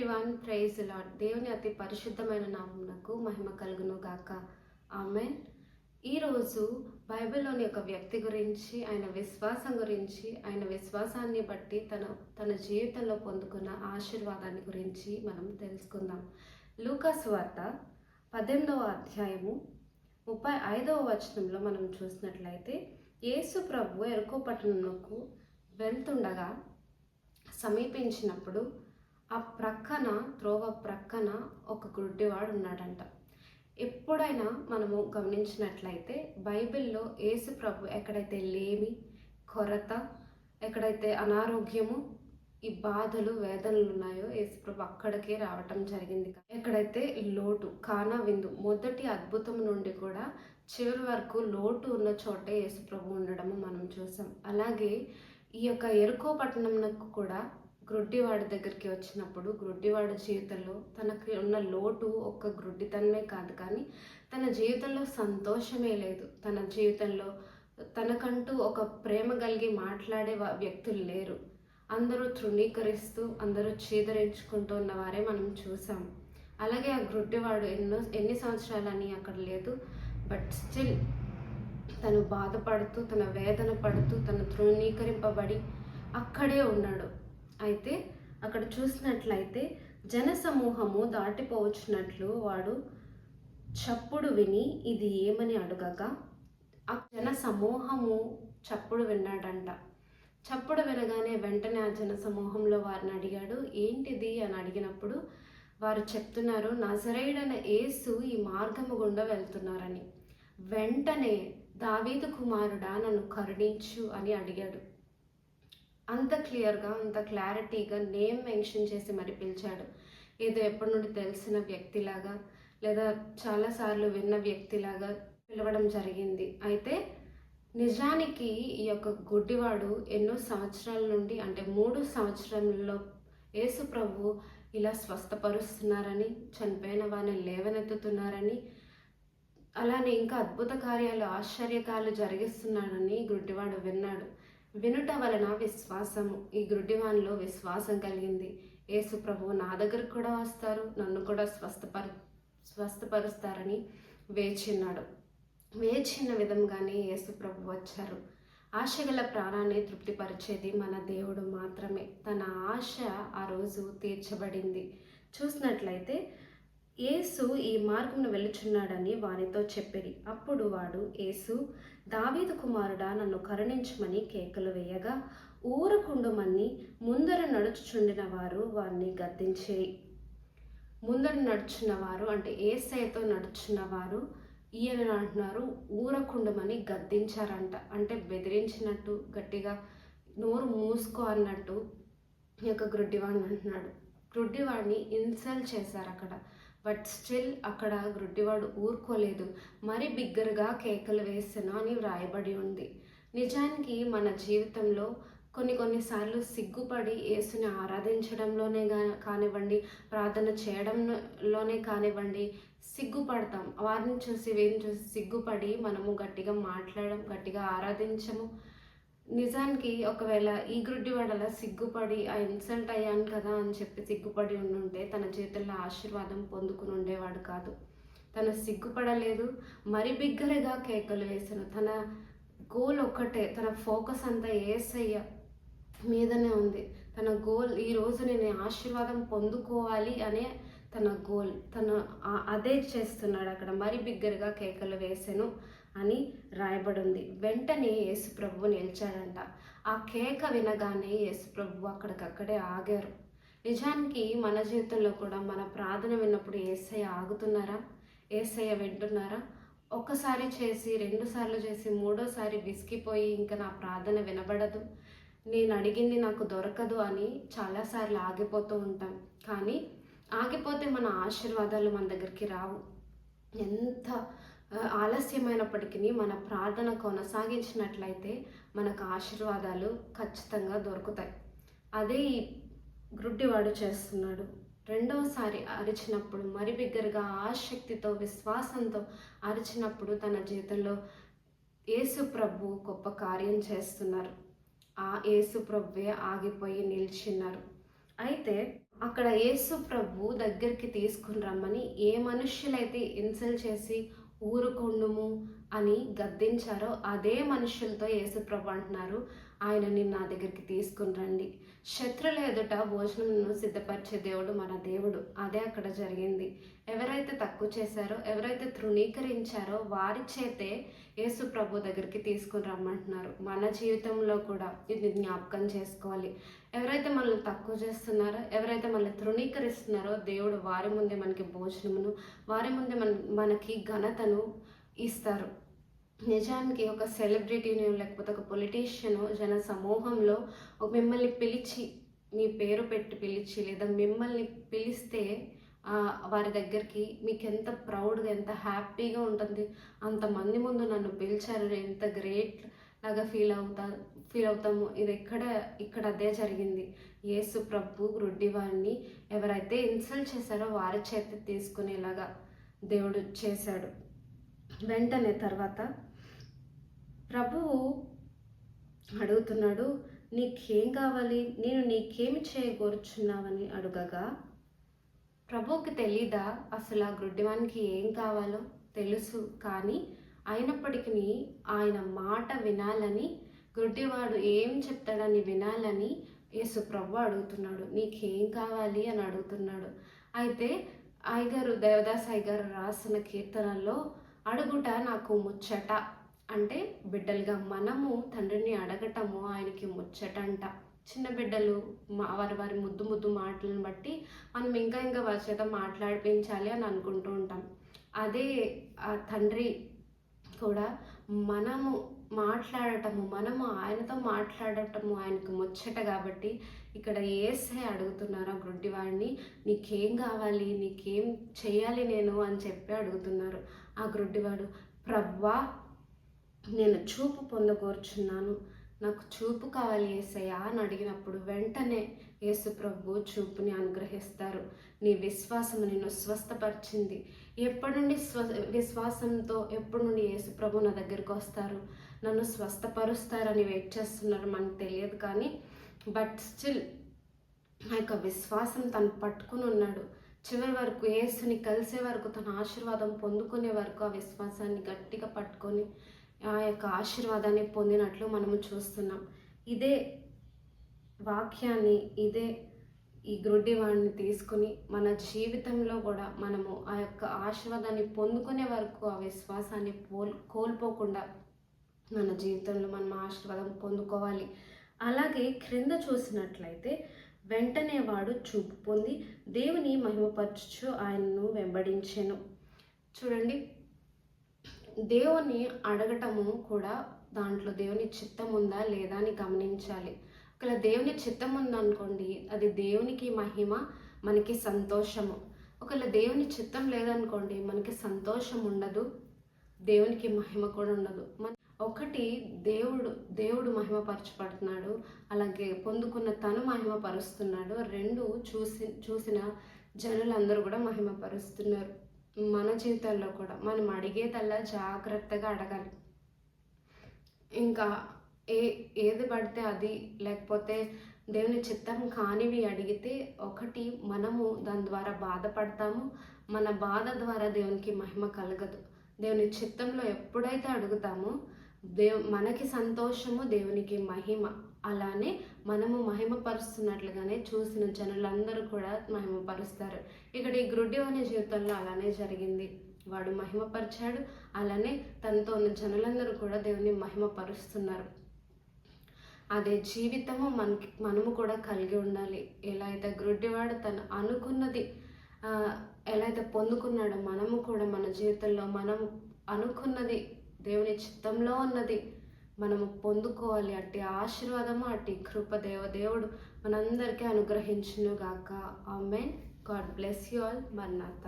Everyone, praise lord. దేవుని అతి పరిశుద్ధమైన నామమునకు మహిమ కలుగును గాక. ఆమేన్. ఈరోజు బైబిల్లోని ఒక వ్యక్తి గురించి, ఆయన విశ్వాసం గురించి, ఆయన విశ్వాసాన్ని బట్టి తన జీవితంలో పొందుకున్న ఆశీర్వాదాన్ని గురించి మనం తెలుసుకుందాం. లూకా సువార్త 18వ అధ్యాయము 35వ వచనంలో మనం చూసినట్లయితే, యేసు ప్రభు యెరికో పట్టణమునకు వెళ్తుండగా సమీపించినప్పుడు ఆ త్రోవ ప్రక్కన ఒక గుడ్డివాడు ఉన్నాడంట. ఎప్పుడైనా మనము గమనించినట్లయితే బైబిల్లో యేసు ప్రభు ఎక్కడైతే లేమి, కొరత, ఎక్కడైతే అనారోగ్యము, ఈ బాధలు, వేదనలు ఉన్నాయో యేసు ప్రభు అక్కడికే రావటం జరిగింది. ఎక్కడైతే లోటు, కానా విందు మొదటి అద్భుతం నుండి కూడా చివరి వరకు లోటు ఉన్న చోటే యేసు ప్రభు ఉండడము మనం చూసాం. అలాగే ఈ యొక్క యెరికో పట్టణంకు కూడా గ్రుడ్డివాడి దగ్గరికి వచ్చినప్పుడు గ్రుడ్డివాడి జీవితంలో తనకి ఉన్న లోటు ఒక్క గ్రుడ్డితనమే కాదు, కానీ తన జీవితంలో సంతోషమే లేదు. తన జీవితంలో తనకంటూ ఒక ప్రేమ కలిగి మాట్లాడే వ్యక్తులు లేరు. అందరూ తృణీకరిస్తూ, అందరూ చీదరించుకుంటూ ఉన్నవారే మనం చూసాం. అలాగే ఆ గ్రుడ్డివాడు ఎన్ని సంవత్సరాలని అక్కడ లేదు, బట్ స్టిల్ తను బాధపడుతూ, తన వేదన పడుతూ, తను తృణీకరింపబడి అక్కడే ఉన్నాడు. అయితే అక్కడ చూసినట్లయితే జనసమూహము దాటిపోవచ్చినట్లు వాడు చప్పుడు విని ఇది ఏమని అడగగా, ఆ జనసమూహము చప్పుడు విన్నాడంట. చప్పుడు వినగానే వెంటనే ఆ జనసమూహంలో వారిని అడిగాడు, ఏంటిది అని అడిగినప్పుడు వారు చెప్తున్నారు, నజరేయుడైన యేసు ఈ మార్గము గుండా వెళ్తున్నారని. వెంటనే దావీదు కుమారుడా నన్ను కరుణించు అని అడిగాడు. అంత క్లియర్గా, అంత క్లారిటీగా నేమ్ మెన్షన్ చేసి మరి పిలిచాడు. ఏదో ఎప్పటి నుండి తెలిసిన వ్యక్తిలాగా, లేదా చాలాసార్లు విన్న వ్యక్తిలాగా పిలవడం జరిగింది. అయితే నిజానికి ఈ యొక్క గుడ్డివాడు ఎన్నో సంవత్సరాల నుండి, అంటే 3 సంవత్సరాలలో యేసు ప్రభు ఇలా స్వస్థపరుస్తున్నారని, చనిపోయిన వారిని లేవనెత్తుతున్నారని, అలానే ఇంకా అద్భుత కార్యాలు, ఆశ్చర్యకాలు జరిగిస్తున్నాడని గుడ్డివాడు విన్నాడు. వినుట వలన విశ్వాసము, ఈ గుడ్డివానిలో విశ్వాసం కలిగింది. యేసు ప్రభువు నా దగ్గరకు కూడా వస్తారు, నన్ను కూడా స్వస్థపరుస్తారని వేచిన్నాడు. వేచిన విధంగానే యేసు ప్రభు వచ్చారు. ఆశగల ప్రాణాన్ని తృప్తిపరిచేది మన దేవుడు మాత్రమే. తన ఆశ ఆ రోజు తీర్చబడింది. చూసినట్లయితే యేసు ఈ మార్గమును వెళ్ళుచున్నాడని వారితో చెప్పిరి. అప్పుడు వాడు, యేసు దావీదు కుమారుడా నన్ను కరుణించమని కేకలు వేయగా, ఊరకుండుమని ముందర నడుచుచుండిన వారు వారిని గద్దించిరి. ముందర నడుచున్న వారు అంటే యేసయ్యతో నడుచున్న వారు ఈయన అంటున్నారు ఊరకుండమని గద్దించారంట. అంటే బెదిరించినట్టు, గట్టిగా నోరు మూసుకో అన్నట్టు ఈ యొక్క గ్రుడ్డివాడిని అంటున్నాడు. గ్రుడ్డివాడిని ఇన్సల్ట్ చేశారు అక్కడ. బట్ స్టిల్ అక్కడ గ్రుడ్డివాడు ఊరుకోలేదు, మరి బిగ్గరగా కేకలు వేసెను అని వ్రాయబడి ఉంది. నిజానికి మన జీవితంలో కొన్నిసార్లు సిగ్గుపడి యేసుని ఆరాధించడంలోనే కానివ్వండి, ప్రార్థన చేయడంలోనే కానివ్వండి, సిగ్గుపడతాం. వారిని చూసి వీరిని చూసి సిగ్గుపడి మనము గట్టిగా మాట్లాడడం, గట్టిగా ఆరాధించము. నిజానికి ఒకవేళ ఈ గ్రుడ్డివాడు అలా సిగ్గుపడి ఆ ఇన్సల్ట్ అయ్యాను కదా అని చెప్పి సిగ్గుపడి ఉండుంటే తన జీవితంలో ఆశీర్వాదం పొందుకుని ఉండేవాడు కాదు. తను సిగ్గుపడలేదు, మరి బిగ్గరగా కేకలు వేసాను. తన గోల్ ఒక్కటే, తన ఫోకస్ అంతా యేసయ్య మీదనే ఉంది. తన గోల్ ఈరోజు నేను ఆశీర్వాదం పొందుకోవాలి అనే తన గోల్. తను అదే చేస్తున్నాడు అక్కడ. మరి బిగ్గరగా కేకలు వేసాను అని రాయబడి ఉంది. వెంటనే యేసు ప్రభు నిలిచాడంట. ఆ కేక వినగానే యేసు ప్రభు అక్కడికక్కడే ఆగారు. నిజానికి మన జీవితంలో కూడా మన ప్రార్థన విన్నప్పుడు యేసయ్య ఆగుతున్నారా? యేసయ్య వింటున్నారా? ఒక్కసారి చేసి, 2 సార్లు చేసి, 3వసారి విసిగిపోయి ఇంకా నా ప్రార్థన వినబడదు, నేను అడిగింది నాకు దొరకదు అని చాలాసార్లు ఆగిపోతూ ఉంటాం. కానీ ఆగిపోతే మన ఆశీర్వాదాలు మన దగ్గరికి రావు. ఎంత ఆలస్యమైనప్పటికీ మన ప్రార్థన కొనసాగించినట్లయితే మనకు ఆశీర్వాదాలు ఖచ్చితంగా దొరుకుతాయి. అదే ఈ గ్రుడ్డివాడు చేస్తున్నాడు. 2వసారి అరిచినప్పుడు, మరి బిగ్గరగా ఆసక్తితో, విశ్వాసంతో అరిచినప్పుడు తన జీవితంలో యేసు ప్రభు గొప్ప కార్యం చేస్తున్నారు. ఆ యేసు ప్రభువే ఆగిపోయి నిలిచిన్నారు. అయితే అక్కడ యేసు ప్రభు దగ్గరికి తీసుకుని రమ్మని ఏ మనుష్యులైతే ఇన్సల్ట్ చేసి ఊరుకొండుము అని గద్దించారో అదే మనుషులతో యేసు ప్రభు అంటున్నారు, ఆయనని నా దగ్గరికి తీసుకుని రండి. శత్రుల ఎదుట భోజనమును సిద్ధపరిచే దేవుడు మన దేవుడు. అదే అక్కడ జరిగింది. ఎవరైతే తక్కువ చేశారో, ఎవరైతే తృణీకరించారో వారి చేతే యేసు ప్రభు దగ్గరికి తీసుకుని రమ్మంటున్నారు. మన జీవితంలో కూడా ఇది జ్ఞాపకం చేసుకోవాలి. ఎవరైతే మనల్ని తక్కువ చేస్తున్నారో, ఎవరైతే మనల్ని తృణీకరిస్తున్నారో దేవుడు వారి ముందే మనకి భోజనమును, వారి ముందే మనకి ఘనతను ఇస్తారు. నిజానికి ఒక సెలబ్రిటీని లేకపోతే ఒక పొలిటీషియను జన సమూహంలో మిమ్మల్ని పిలిచి, మీ పేరు పెట్టి పిలిచి లేదా మిమ్మల్ని పిలిస్తే వారి దగ్గరికి మీకు ఎంత ప్రౌడ్గా, ఎంత హ్యాపీగా ఉంటుంది. అంతమంది ముందు నన్ను పిలిచారు, ఎంత గ్రేట్ లాగా ఫీల్ అవుతాము. ఇది ఇక్కడ అదే జరిగింది. యేసు ప్రభు గ్రుడ్డివాడిని ఎవరైతే ఇన్సల్ట్ చేశారో వారి చేతి తీసుకునేలాగా దేవుడు చేశాడు. వెంటనే తర్వాత ప్రభువు అడుగుతున్నాడు, నీకేం కావాలి, నేను నీకేమి చేయగోరుచున్నావని అడుగగా, ప్రభువుకి తెలీదా అసలు ఆ గ్రుడ్డివానికి ఏం కావాలో? తెలుసు. కానీ అయినప్పటికీ ఆయన మాట వినాలని, గ్రుడ్డివాడు ఏం చెప్తాడని వినాలని యేసు ప్రభు అడుగుతున్నాడు. నీకేం కావాలి అని అడుగుతున్నాడు. అయితే దేవదాస్ అయ్యగారు రాసిన కీర్తనల్లో అడుగుట నాకు ముచ్చట అంటే, బిడ్డలుగా మనము తండ్రిని అడగటము ఆయనకి ముచ్చటంట. చిన్న బిడ్డలు వారి ముద్దు మాటలను బట్టి మనం ఇంకా వారి చేత మాట్లాడిపించాలి అని అనుకుంటూ ఉంటాం. అదే ఆ తండ్రి కూడా మనము ఆయనతో మాట్లాడటము ఆయనకు ముచ్చట. కాబట్టి ఇక్కడ యేసయ్య అడుగుతున్నారు ఆ గ్రుడ్డివాడిని, నీకేం కావాలి, నీకేం చేయాలి నేను అని చెప్పి అడుగుతున్నారు. ఆ గ్రుడ్డివాడు, ప్రభువా నేను చూపు పొందగోరుచున్నాను, నాకు చూపు కావాలి యేసయ్య అని అడిగినప్పుడు వెంటనే యేసు ప్రభు చూపుని అనుగ్రహిస్తారు. నీ విశ్వాసం నిన్ను స్వస్థపరిచింది. ఎప్పటి నుండి విశ్వాసంతో ఎప్పటి నుండి యేసు ప్రభు నా దగ్గరికి వస్తారు, నన్ను స్వస్థపరుస్తారని వెయిట్ చేస్తున్నారు మనకు తెలియదు. కానీ బట్ స్టిల్ ఆ యొక్క విశ్వాసం తను పట్టుకుని ఉన్నాడు. చివరి వరకు యేసుని కలిసే వరకు, తన ఆశీర్వాదం పొందుకునే వరకు ఆ విశ్వాసాన్ని గట్టిగా పట్టుకొని ఆ యొక్క ఆశీర్వాదాన్ని పొందినట్లు మనము చూస్తున్నాం. ఇదే వాక్యాన్ని, ఈ గ్రుడ్డివాడిని తీసుకుని మన జీవితంలో కూడా మనము ఆ యొక్క ఆశీర్వాదాన్ని పొందుకునే వరకు ఆ విశ్వాసాన్ని కోల్పోకుండా మన జీవితంలో మనం ఆశీర్వాదం పొందుకోవాలి. అలాగే క్రింద చూసినట్లయితే వెంటనే వాడు చూపు పొంది దేవుని మహిమపరచుచు ఆయనను వెంబడించెను. చూడండి, దేవుని అడగటము కూడా దాంట్లో దేవుని చిత్తం ఉందా లేదా అని గమనించాలి. ఒకవేళ దేవుని చిత్తం ఉందనుకోండి, అది దేవునికి మహిమ, మనకి సంతోషము. ఒకవేళ దేవుని చిత్తం లేదనుకోండి, మనకి సంతోషం ఉండదు, దేవునికి మహిమ కూడా ఉండదు. ఒకటి దేవుడు మహిమపరచబడుతున్నాడు, అలాగే పొందుకున్న తను మహిమపరుస్తున్నాడు. రెండు చూసిన జనులందరూ కూడా మహిమపరుస్తున్నారు. మన జీవితాల్లో కూడా మనం అడిగేదల్లా జాగ్రత్తగా అడగాలి. ఇంకా ఏది పడితే అది, లేకపోతే దేవుని చిత్తం కానివి అడిగితే ఒకటి మనము దాని ద్వారా బాధపడతాము, మన బాధ ద్వారా దేవునికి మహిమ కలగదు. దేవుని చిత్తంలో ఎప్పుడైతే అడుగుతామో మనకి సంతోషము, దేవునికి మహిమ. అలానే మనము మహిమపరుస్తున్నట్లుగానే చూసిన జనులందరూ కూడా మహిమపరుస్తారు. ఇక్కడ ఈ గ్రుడ్డివాని జీవితంలో అలానే జరిగింది. వాడు మహిమపరిచాడు, అలానే తనతో ఉన్న జనులందరూ కూడా దేవుని మహిమపరుస్తున్నారు. అదే జీవితము మనము కూడా కలిగి ఉండాలి. ఎలా అయితే గ్రుడ్డివాడు తను అనుకున్నది ఎలా అయితే పొందుకున్నాడో, మనము కూడా మన జీవితంలో మనం అనుకున్నది, దేవుని చిత్తంలో ఉన్నది మనము పొందుకోవాలి. అట్టి ఆశీర్వాదము, అట్టి కృప దేవుడు మనందరికీ అనుగ్రహించును గాక. ఆమేన్. God bless you all. మన్నాత.